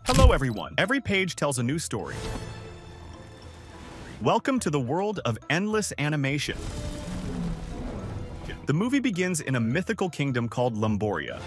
Hello everyone! Every page tells a new story. Welcome to the world of endless animation. The movie begins in a mythical kingdom called Lamboria.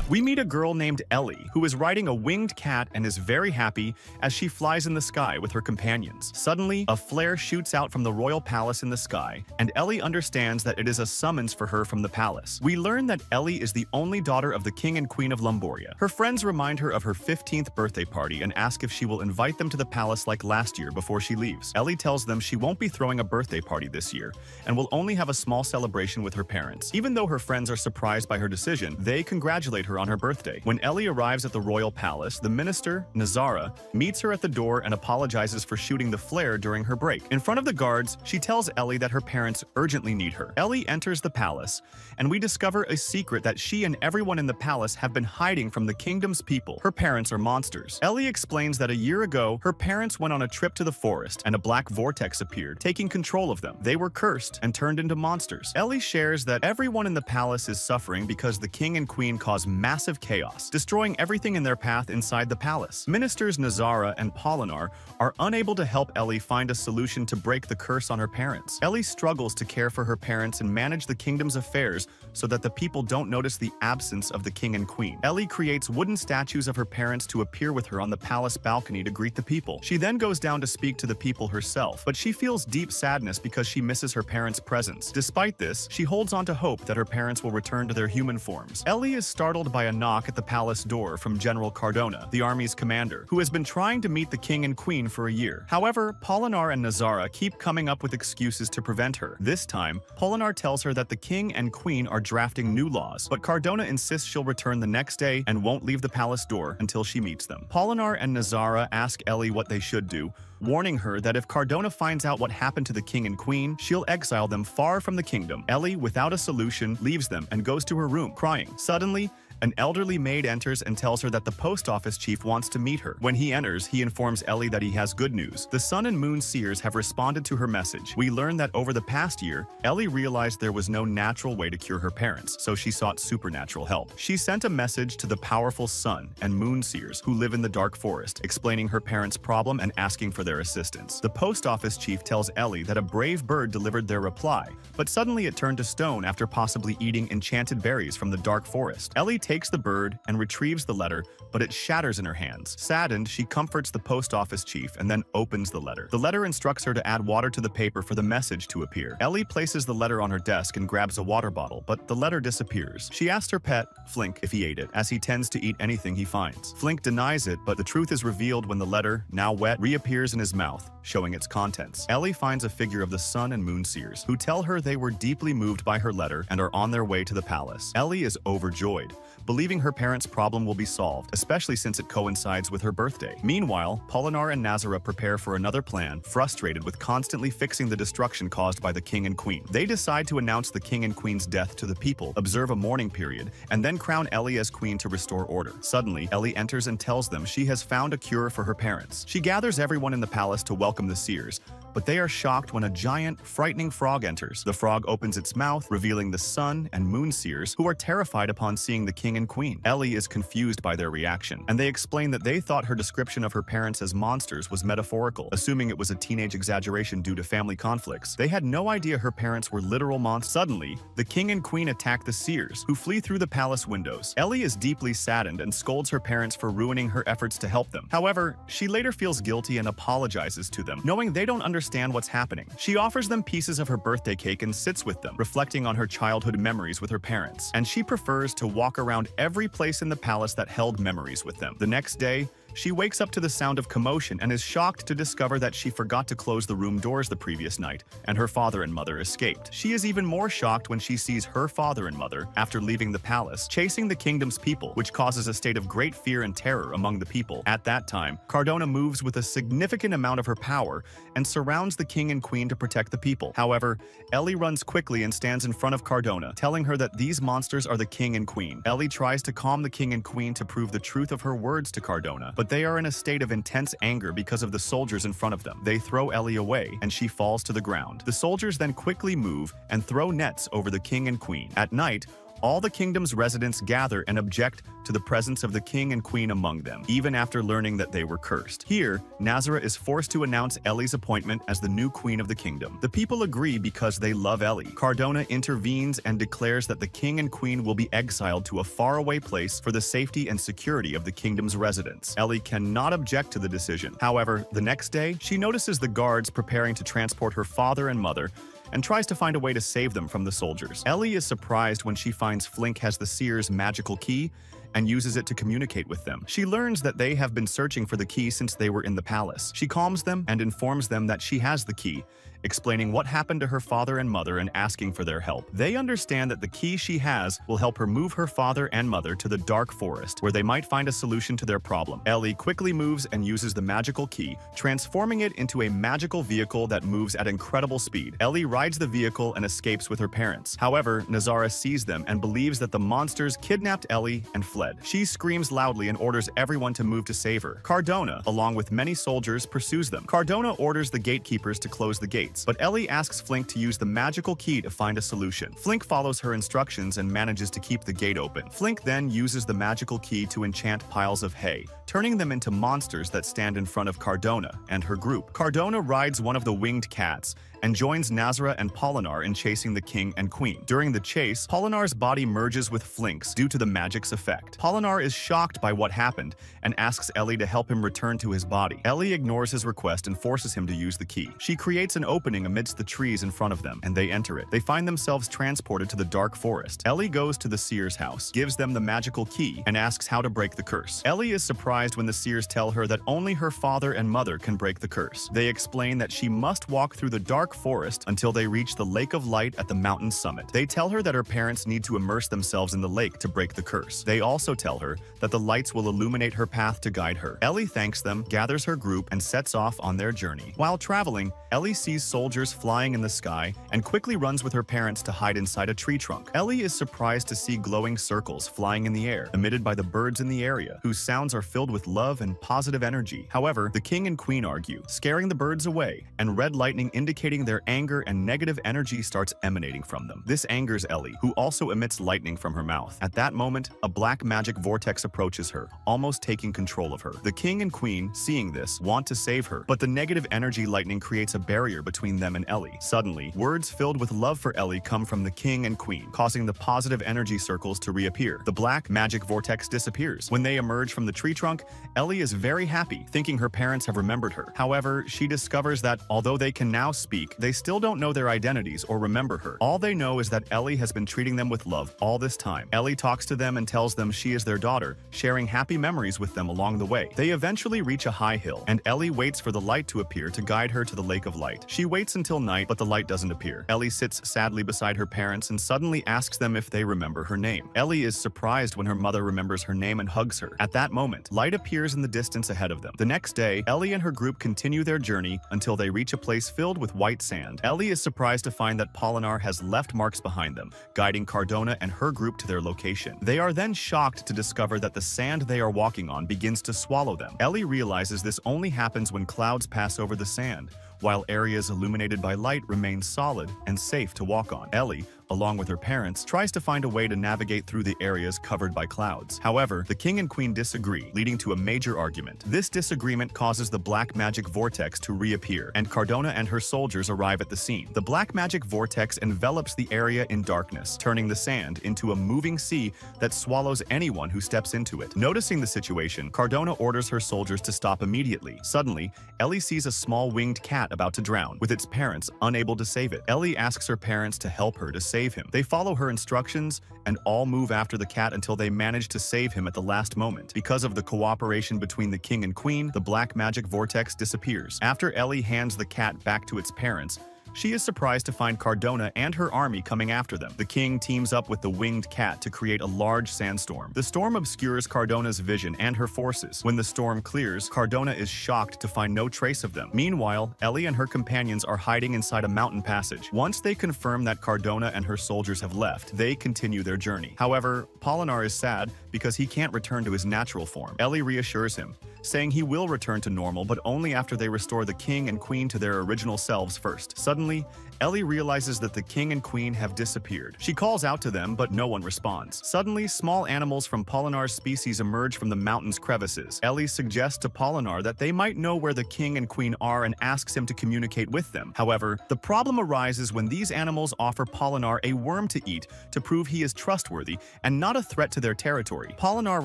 We meet a girl named Ellie, who is riding a winged cat and is very happy as she flies in the sky with her companions. Suddenly, a flare shoots out from the royal palace in the sky, and Ellie understands that it is a summons for her from the palace. We learn that Ellie is the only daughter of the king and queen of Lamboria. Her friends remind her of her 15th birthday party and ask if she will invite them to the palace like last year before she leaves. Ellie tells them she won't be throwing a birthday party this year, and will only have a small celebration with her parents. Even though her friends are surprised by her decision, they congratulate her on her birthday. When Ellie arrives at the royal palace, the minister, Nazara, meets her at the door and apologizes for shooting the flare during her break. In front of the guards, she tells Ellie that her parents urgently need her. Ellie enters the palace, and we discover a secret that she and everyone in the palace have been hiding from the kingdom's people. Her parents are monsters. Ellie explains that a year ago, her parents went on a trip to the forest, and a black vortex appeared, taking control of them. They were cursed and turned into monsters. Ellie shares that everyone in the palace is suffering because the king and queen cause massive chaos, destroying everything in their path inside the palace. Ministers Nazara and Polinar are unable to help Ellie find a solution to break the curse on her parents. Ellie struggles to care for her parents and manage the kingdom's affairs so that the people don't notice the absence of the king and queen. Ellie creates wooden statues of her parents to appear with her on the palace balcony to greet the people. She then goes down to speak to the people herself, but she feels deep sadness because she misses her parents' presence. Despite this, she holds on to hope that her parents will return to their human forms. Ellie is startled by a knock at the palace door from General Cardona, the army's commander, who has been trying to meet the king and queen for a year. However, Polinar and Nazara keep coming up with excuses to prevent her. This time, Polinar tells her that the king and queen are drafting new laws, but Cardona insists she'll return the next day and won't leave the palace door until she meets them. Polinar and Nazara ask Ellie what they should do, warning her that if Cardona finds out what happened to the king and queen, she'll exile them far from the kingdom. Ellie, without a solution, leaves them and goes to her room, crying. Suddenly, an elderly maid enters and tells her that the post office chief wants to meet her. When he enters, he informs Ellie that he has good news. The sun and moon seers have responded to her message. We learn that over the past year, Ellie realized there was no natural way to cure her parents, so she sought supernatural help. She sent a message to the powerful sun and moon seers who live in the dark forest, explaining her parents' problem and asking for their assistance. The post office chief tells Ellie that a brave bird delivered their reply, but suddenly it turned to stone after possibly eating enchanted berries from the dark forest. Ellie takes the bird and retrieves the letter, but it shatters in her hands. Saddened, she comforts the post office chief and then opens the letter. The letter instructs her to add water to the paper for the message to appear. Ellie places the letter on her desk and grabs a water bottle, but the letter disappears. She asks her pet, Flink, if he ate it, as he tends to eat anything he finds. Flink denies it, but the truth is revealed when the letter, now wet, reappears in his mouth, showing its contents. Ellie finds a figure of the sun and moon seers, who tell her they were deeply moved by her letter and are on their way to the palace. Ellie is overjoyed, believing her parents' problem will be solved, especially since it coincides with her birthday. Meanwhile, Polinar and Nazara prepare for another plan, frustrated with constantly fixing the destruction caused by the king and queen. They decide to announce the king and queen's death to the people, observe a mourning period, and then crown Ellie as queen to restore order. Suddenly, Ellie enters and tells them she has found a cure for her parents. She gathers everyone in the palace to welcome the seers, but they are shocked when a giant, frightening frog enters. The frog opens its mouth, revealing the sun and moon seers, who are terrified upon seeing the king and queen. Ellie is confused by their reaction, and they explain that they thought her description of her parents as monsters was metaphorical, assuming it was a teenage exaggeration due to family conflicts. They had no idea her parents were literal monsters. Suddenly, the king and queen attack the seers, who flee through the palace windows. Ellie is deeply saddened and scolds her parents for ruining her efforts to help them. However, she later feels guilty and apologizes to them, knowing they don't understand what's happening. She offers them pieces of her birthday cake and sits with them, reflecting on her childhood memories with her parents, and she prefers to walk around every place in the palace that held memories with them. The next day, she wakes up to the sound of commotion and is shocked to discover that she forgot to close the room doors the previous night, and her father and mother escaped. She is even more shocked when she sees her father and mother, after leaving the palace, chasing the kingdom's people, which causes a state of great fear and terror among the people. At that time, Cardona moves with a significant amount of her power and surrounds the king and queen to protect the people. However, Ellie runs quickly and stands in front of Cardona, telling her that these monsters are the king and queen. Ellie tries to calm the king and queen to prove the truth of her words to Cardona, but they are in a state of intense anger because of the soldiers in front of them. They throw Ellie away, and she falls to the ground. The soldiers then quickly move and throw nets over the king and queen. At night, All the kingdom's residents gather and object to the presence of the king and queen among them, even after learning that they were cursed. Here, Nazara is forced to announce Ellie's appointment as the new queen of the kingdom. The people agree because they love Ellie. Cardona intervenes and declares that the king and queen will be exiled to a faraway place for the safety and security of the kingdom's residents. Ellie cannot object to the decision. However, the next day, she notices the guards preparing to transport her father and mother and tries to find a way to save them from the soldiers. Ellie is surprised when she finds Flink has the seer's magical key and uses it to communicate with them. She learns that they have been searching for the key since they were in the palace. She calms them and informs them that she has the key, explaining what happened to her father and mother and asking for their help. They understand that the key she has will help her move her father and mother to the dark forest, where they might find a solution to their problem. Ellie quickly moves and uses the magical key, transforming it into a magical vehicle that moves at incredible speed. Ellie rides the vehicle and escapes with her parents. However, Nazara sees them and believes that the monsters kidnapped Ellie and fled. She screams loudly and orders everyone to move to save her. Cardona, along with many soldiers, pursues them. Cardona orders the gatekeepers to close the gates, but Ellie asks Flink to use the magical key to find a solution. Flink follows her instructions and manages to keep the gate open. Flink then uses the magical key to enchant piles of hay, turning them into monsters that stand in front of Cardona and her group. Cardona rides one of the winged cats and joins Nazara and Polinar in chasing the king and queen. During the chase, Polinar's body merges with Flink's due to the magic's effect. Polinar is shocked by what happened and asks Ellie to help him return to his body. Ellie ignores his request and forces him to use the key. She creates an opening amidst the trees in front of them, and they enter it. They find themselves transported to the dark forest. Ellie goes to the seer's house, gives them the magical key, and asks how to break the curse. Ellie is surprised when the seers tell her that only her father and mother can break the curse. They explain that she must walk through the dark forest until they reach the Lake of Light at the mountain summit. They tell her that her parents need to immerse themselves in the lake to break the curse. They also tell her that the lights will illuminate her path to guide her. Ellie thanks them, gathers her group, and sets off on their journey. While traveling, Ellie sees soldiers flying in the sky and quickly runs with her parents to hide inside a tree trunk. Ellie is surprised to see glowing circles flying in the air, emitted by the birds in the area, whose sounds are filled with love and positive energy. However, the king and queen argue, scaring the birds away, and red lightning indicating their anger and negative energy starts emanating from them. This angers Ellie, who also emits lightning from her mouth. At that moment, a black magic vortex approaches her, almost taking control of her. The king and queen, seeing this, want to save her, but the negative energy lightning creates a barrier between them and Ellie. Suddenly, words filled with love for Ellie come from the king and queen, causing the positive energy circles to reappear. The black magic vortex disappears. When they emerge from the tree trunk, Ellie is very happy, thinking her parents have remembered her. However, she discovers that although they can now speak, they still don't know their identities or remember her. All they know is that Ellie has been treating them with love all this time. Ellie talks to them and tells them she is their daughter, sharing happy memories with them along the way. They eventually reach a high hill, and Ellie waits for the light to appear to guide her to the Lake of Light. She waits until night, but the light doesn't appear. Ellie sits sadly beside her parents and suddenly asks them if they remember her name. Ellie is surprised when her mother remembers her name and hugs her. At that moment, light appears in the distance ahead of them. The next day, Ellie and her group continue their journey until they reach a place filled with white sand. Ellie is surprised to find that Polinar has left marks behind them, guiding Cardona and her group to their location. They are then shocked to discover that the sand they are walking on begins to swallow them. Ellie realizes this only happens when clouds pass over the sand, while areas illuminated by light remain solid and safe to walk on. Ellie, along with her parents, tries to find a way to navigate through the areas covered by clouds. However, the king and queen disagree, leading to a major argument. This disagreement causes the black magic vortex to reappear, and Cardona and her soldiers arrive at the scene. The black magic vortex envelops the area in darkness, turning the sand into a moving sea that swallows anyone who steps into it. Noticing the situation, Cardona orders her soldiers to stop immediately. Suddenly, Ellie sees a small winged cat about to drown, with its parents unable to save it. Ellie asks her parents to help her to save him. They follow her instructions and all move after the cat until they manage to save him at the last moment. Because of the cooperation between the king and queen, the black magic vortex disappears. After Ellie hands the cat back to its parents, she is surprised to find Cardona and her army coming after them. The king teams up with the winged cat to create a large sandstorm. The storm obscures Cardona's vision and her forces. When the storm clears, Cardona is shocked to find no trace of them. Meanwhile, Ellie and her companions are hiding inside a mountain passage. Once they confirm that Cardona and her soldiers have left, they continue their journey. However, Polinar is sad because he can't return to his natural form. Ellie reassures him, saying he will return to normal but only after they restore the king and queen to their original selves first. Suddenly, Ellie realizes that the king and queen have disappeared. She calls out to them, but no one responds. Suddenly, small animals from Polinar's species emerge from the mountain's crevices. Ellie suggests to Polinar that they might know where the king and queen are and asks him to communicate with them. However, the problem arises when these animals offer Polinar a worm to eat to prove he is trustworthy and not a threat to their territory. Polinar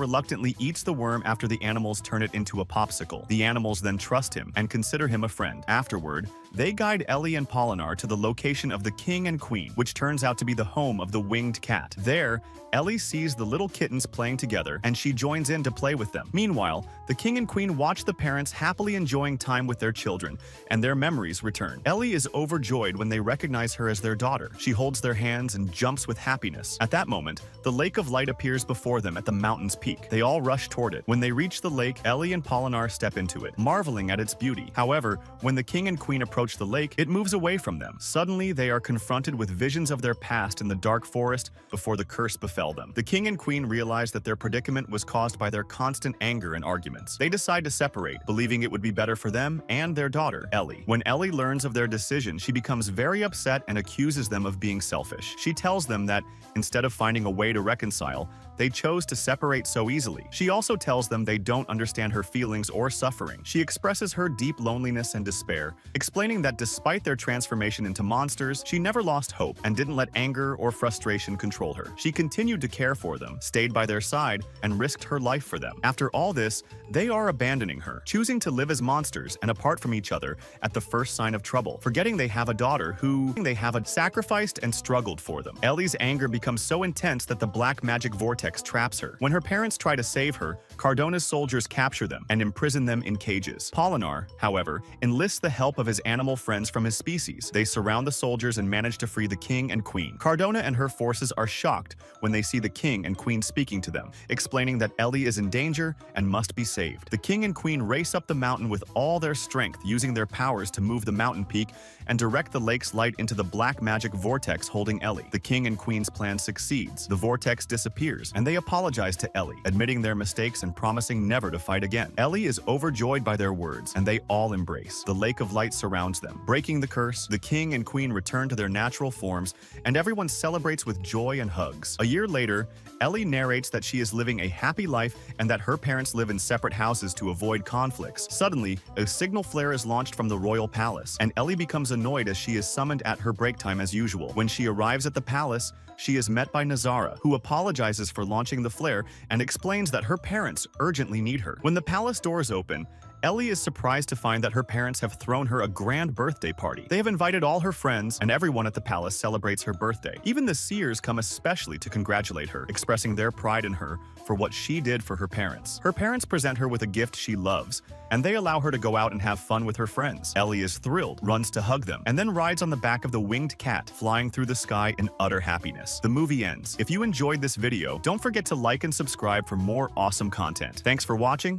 reluctantly eats the worm after the animals turn it into a popsicle. The animals then trust him and consider him a friend. Afterward, they guide Ellie and Polinar to the location of the king and queen, which turns out to be the home of the winged cat. There, Ellie sees the little kittens playing together and she joins in to play with them. Meanwhile, the king and queen watch the parents happily enjoying time with their children, and their memories return. Ellie is overjoyed when they recognize her as their daughter. She holds their hands and jumps with happiness. At that moment, the lake of light appears before them at the mountain's peak. They all rush toward it. When they reach the lake, Ellie and Polinar step into it, marveling at its beauty. However, when the king and queen approach the lake, it moves away from them. Suddenly, they are confronted with visions of their past in the dark forest before the curse befell them. The king and queen realize that their predicament was caused by their constant anger and arguments. They decide to separate, believing it would be better for them and their daughter, Ellie. When Ellie learns of their decision, she becomes very upset and accuses them of being selfish. She tells them that, instead of finding a way to reconcile, they chose to separate so easily. She also tells them they don't understand her feelings or suffering. She expresses her deep loneliness and despair, explaining that despite their transformation into monsters, she never lost hope and didn't let anger or frustration control her. She continued to care for them, stayed by their side, and risked her life for them. After all this, they are abandoning her, choosing to live as monsters and apart from each other at the first sign of trouble, forgetting they have a daughter who they have sacrificed and struggled for them. Ellie's anger becomes so intense that the black magic vortex traps her. When her parents try to save her, Cardona's soldiers capture them and imprison them in cages. Polinar, however, enlists the help of his animal friends from his species. They surround the soldiers and manage to free the king and queen. Cardona and her forces are shocked when they see the king and queen speaking to them, explaining that Ellie is in danger and must be saved. The king and queen race up the mountain with all their strength, using their powers to move the mountain peak and direct the lake's light into the black magic vortex holding Ellie. The king and queen's plan succeeds. The vortex disappears, and they apologize to Ellie, admitting their mistakes and promising never to fight again. Ellie is overjoyed by their words, and they all embrace. The lake of light surrounds them. Breaking the curse, the king and queen return to their natural forms, and everyone celebrates with joy and hugs. A year later, Ellie narrates that she is living a happy life and that her parents live in separate houses to avoid conflicts. Suddenly, a signal flare is launched from the royal palace, and Ellie becomes annoyed as she is summoned at her break time as usual. When she arrives at the palace, she is met by Nazara, who apologizes for launching the flare and explains that her parents urgently need her. When the palace doors open, Ellie is surprised to find that her parents have thrown her a grand birthday party. They have invited all her friends, and everyone at the palace celebrates her birthday. Even the seers come especially to congratulate her, expressing their pride in her for what she did for her parents. Her parents present her with a gift she loves, and they allow her to go out and have fun with her friends. Ellie is thrilled, runs to hug them, and then rides on the back of the winged cat, flying through the sky in utter happiness. The movie ends. If you enjoyed this video, don't forget to like and subscribe for more awesome content. Thanks for watching.